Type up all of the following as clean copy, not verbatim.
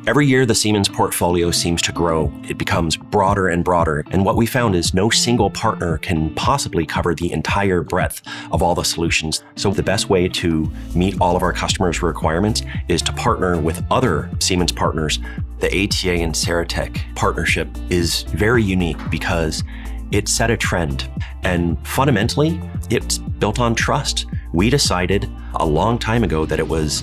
Every year, the Siemens portfolio seems to grow. It becomes broader and broader. And what we found is no single partner can possibly cover the entire breadth of all the solutions. So the best way to meet all of our customers' requirements is to partner with other Siemens partners. The ATA and Saratech partnership is very unique because it set a trend. And fundamentally, it's built on trust. We decided a long time ago that it was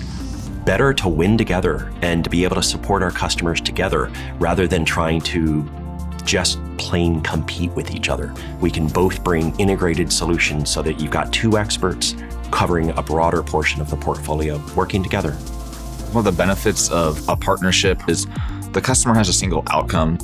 better to win together and to be able to support our customers together rather than trying to just plain compete with each other. We can both bring integrated solutions so that you've got two experts covering a broader portion of the portfolio working together. One of the benefits of a partnership is the customer has a single outcome.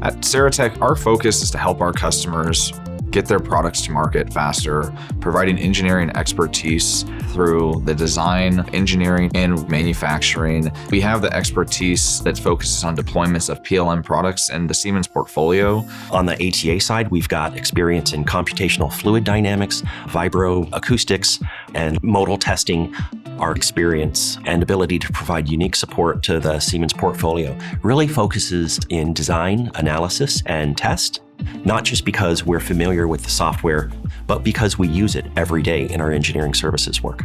At Saratech, our focus is to help our customers get their products to market faster, providing engineering expertise through the design, engineering, and manufacturing. We have the expertise that focuses on deployments of PLM products in the Siemens portfolio. On the ATA side, we've got experience in computational fluid dynamics, vibroacoustics, and modal testing. Our experience and ability to provide unique support to the Siemens portfolio really focuses in design, analysis, and test. Not just because we're familiar with the software, but because we use it every day in our engineering services work.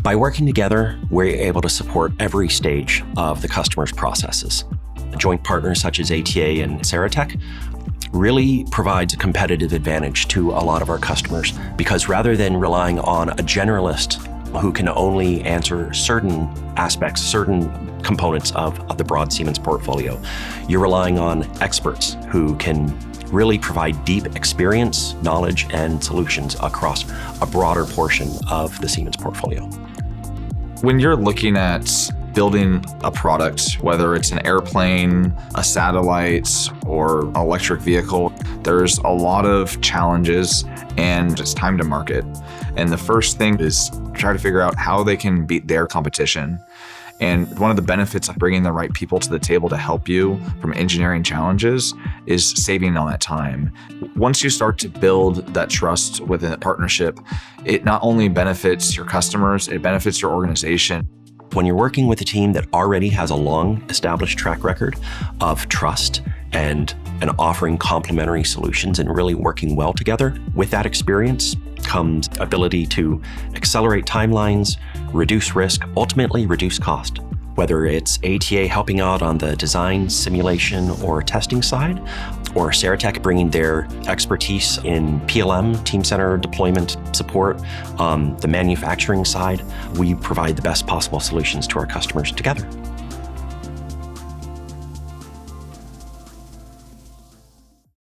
By working together, we're able to support every stage of the customer's processes. Joint partners such as ATA and Saratech really provides a competitive advantage to a lot of our customers because rather than relying on a generalist who can only answer certain aspects, certain components of the broad Siemens portfolio, you're relying on experts who can really provide deep experience, knowledge, and solutions across a broader portion of the Siemens portfolio. When you're looking at building a product, whether it's an airplane, a satellite, or an electric vehicle, there's a lot of challenges and it's time to market. And the first thing is try to figure out how they can beat their competition. And one of the benefits of bringing the right people to the table to help you from engineering challenges is saving on that time. Once you start to build that trust with a partnership, it not only benefits your customers, it benefits your organization. When you're working with a team that already has a long established track record of trust and offering complementary solutions and really working well together, with that experience comes ability to accelerate timelines, reduce risk, ultimately reduce cost. Whether it's ATA helping out on the design, simulation, or testing side, or Saratech bringing their expertise in PLM, team center deployment support, the manufacturing side, we provide the best possible solutions to our customers together.